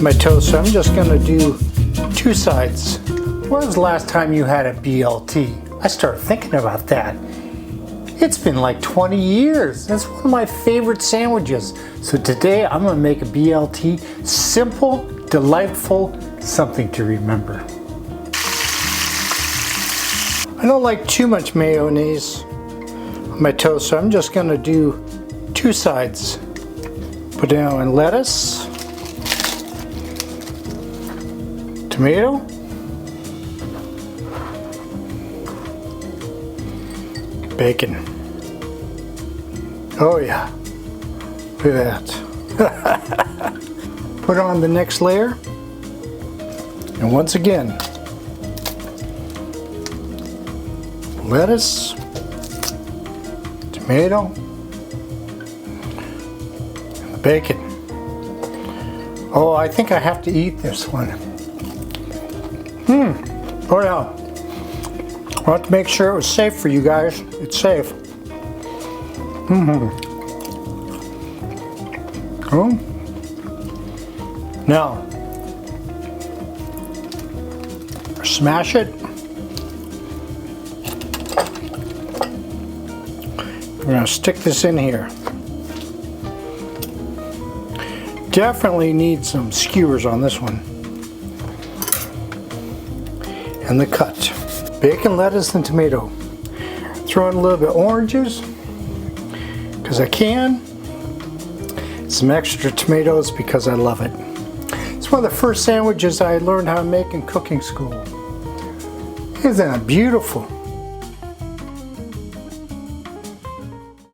my toast, so I'm just gonna do two sides. When was the last time you had a BLT? I started thinking about that. It's been like 20 years. That's one of my favorite sandwiches. So today I'm gonna make a BLT, simple, delightful, something to remember. I don't like too much mayonnaise on my toast, so I'm just gonna do two sides. Put down lettuce, tomato, bacon. Oh yeah, look at that. Put on the next layer, and once again, lettuce, tomato, and the bacon. Oh, I think I have to eat this one. Oh yeah. I want to make sure it was safe for you guys. It's safe. Oh. Now, smash it. We're going to stick this in here. Definitely need some skewers on this one. And the cut. Bacon, lettuce, and tomato. Throw in a little bit of oranges, because I can. Some extra tomatoes because I love it. It's one of the first sandwiches I learned how to make in cooking school. Isn't that beautiful?